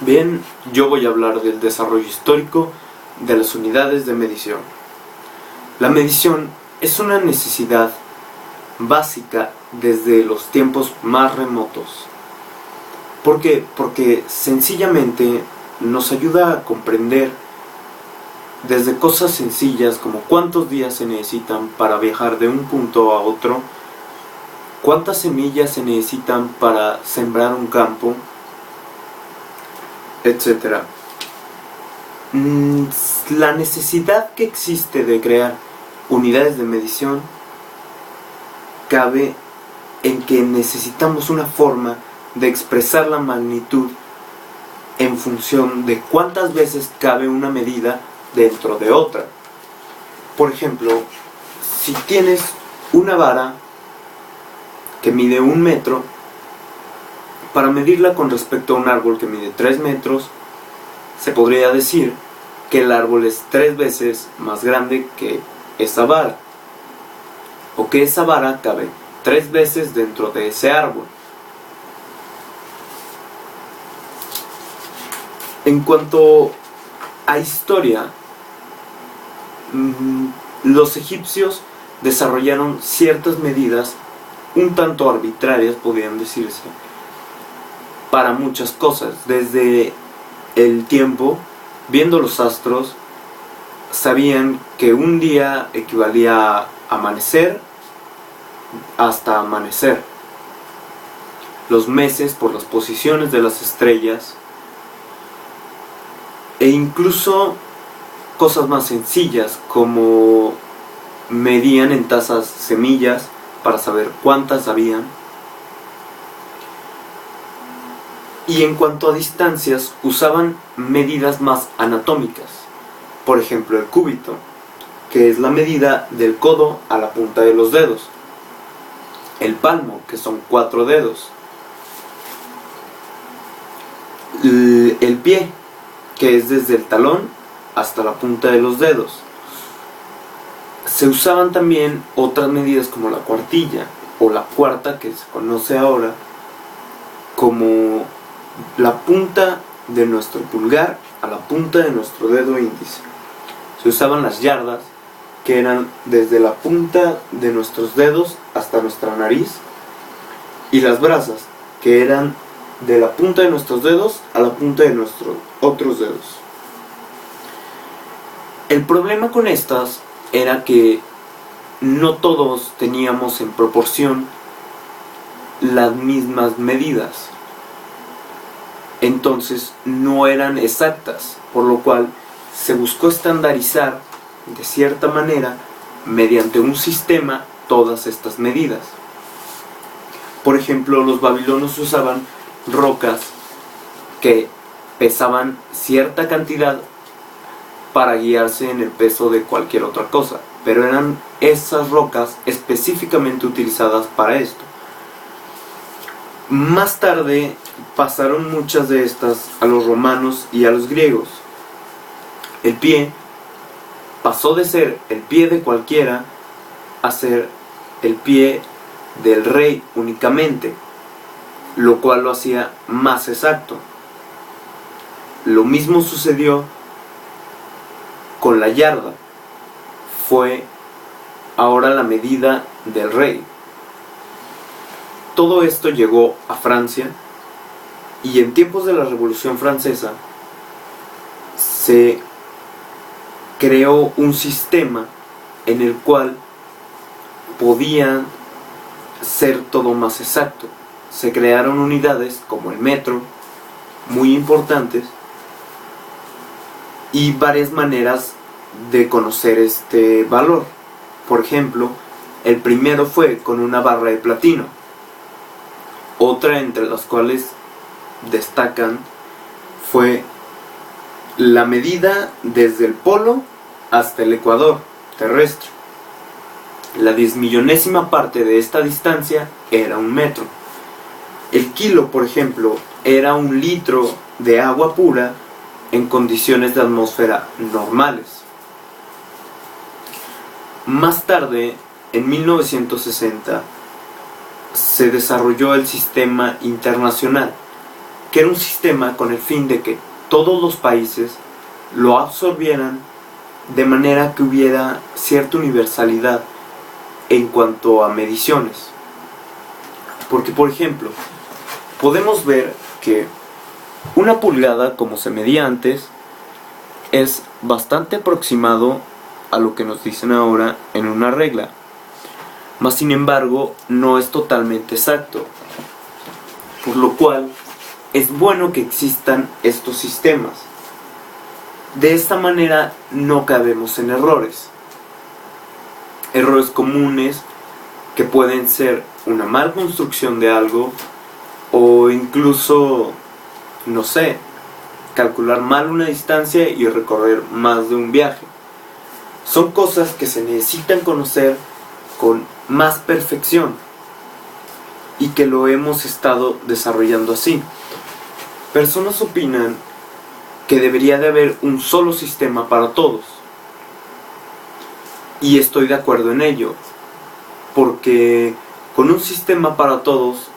Bien, yo voy a hablar del desarrollo histórico de las unidades de medición. La medición es una necesidad básica desde los tiempos más remotos. ¿Por qué? Porque sencillamente nos ayuda a comprender desde cosas sencillas como cuántos días se necesitan para viajar de un punto a otro, cuántas semillas se necesitan para sembrar un campo, etc. La necesidad que existe de crear unidades de medición cabe en que necesitamos una forma de expresar la magnitud en función de cuántas veces cabe una medida dentro de otra. Por ejemplo, si tienes una vara que mide 1 metro, para medirla con respecto a un árbol que mide 3 metros, se podría decir que el árbol es 3 veces más grande que esa vara, o que esa vara cabe 3 veces dentro de ese árbol. En cuanto a historia, los egipcios desarrollaron ciertas medidas un tanto arbitrarias, podrían decirse, para muchas cosas. Desde el tiempo, viendo los astros, sabían que un día equivalía a amanecer hasta amanecer. Los meses por las posiciones de las estrellas, e incluso cosas más sencillas como medían en tazas semillas para saber cuántas habían. Y en cuanto a distancias, usaban medidas más anatómicas. Por ejemplo, el cúbito, que es la medida del codo a la punta de los dedos. El palmo, que son 4 dedos. El pie, que es desde el talón hasta la punta de los dedos. Se usaban también otras medidas como la cuartilla o la cuarta, que se conoce ahora como la punta de nuestro pulgar a la punta de nuestro dedo índice. Se usaban las yardas, que eran desde la punta de nuestros dedos hasta nuestra nariz, y las brazas, que eran de la punta de nuestros dedos a la punta de nuestros otros dedos. El problema con estas era que no todos teníamos en proporción las mismas medidas. Entonces no eran exactas, por lo cual se buscó estandarizar de cierta manera mediante un sistema todas estas medidas. Por ejemplo, los babilonios usaban rocas que pesaban cierta cantidad para guiarse en el peso de cualquier otra cosa, pero eran esas rocas específicamente utilizadas para esto. Más tarde pasaron muchas de estas a los romanos y a los griegos. El pie pasó de ser el pie de cualquiera a ser el pie del rey únicamente, lo cual lo hacía más exacto. Lo mismo sucedió con la yarda. Fue ahora la medida del rey. Todo esto llegó a Francia, y en tiempos de la Revolución Francesa se creó un sistema en el cual podía ser todo más exacto. Se crearon unidades como el metro, muy importantes, y varias maneras de conocer este valor. Por ejemplo, el primero fue con una barra de platino. Otra entre las cuales destacan fue la medida desde el polo hasta el ecuador terrestre. La 10.000.000ª parte de esta distancia era 1 metro. El kilo, por ejemplo, era 1 litro de agua pura en condiciones de atmósfera normales. Más tarde, en 1960, se desarrolló el sistema internacional, que era un sistema con el fin de que todos los países lo absorbieran de manera que hubiera cierta universalidad en cuanto a mediciones. Porque, por ejemplo, podemos ver que una pulgada, como se medía antes, es bastante aproximado a lo que nos dicen ahora en una regla. Mas sin embargo, no es totalmente exacto. Por lo cual, es bueno que existan estos sistemas. De esta manera no cabemos en errores. Errores comunes que pueden ser una mal construcción de algo o incluso, no sé, calcular mal una distancia y recorrer más de un viaje. Son cosas que se necesitan conocer con más perfección y que lo hemos estado desarrollando así. Personas opinan que debería de haber un solo sistema para todos. Y estoy de acuerdo en ello, porque con un sistema para todos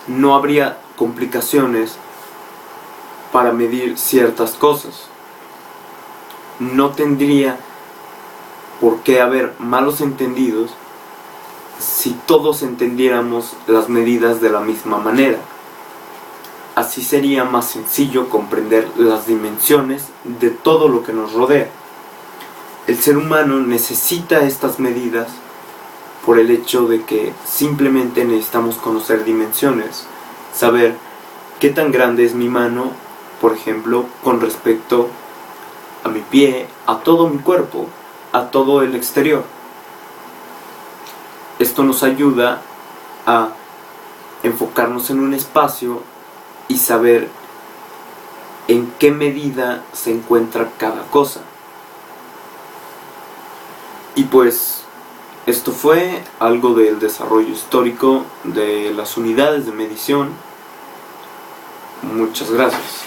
no habría complicaciones para medir ciertas cosas. No tendría por qué haber malos entendidos si todos entendiéramos las medidas de la misma manera. Así sería más sencillo comprender las dimensiones de todo lo que nos rodea. El ser humano necesita estas medidas por el hecho de que simplemente necesitamos conocer dimensiones, saber qué tan grande es mi mano, por ejemplo, con respecto a mi pie, a todo mi cuerpo, a todo el exterior. Esto nos ayuda a enfocarnos en un espacio y saber en qué medida se encuentra cada cosa. Y pues esto fue algo del desarrollo histórico de las unidades de medición. Muchas gracias.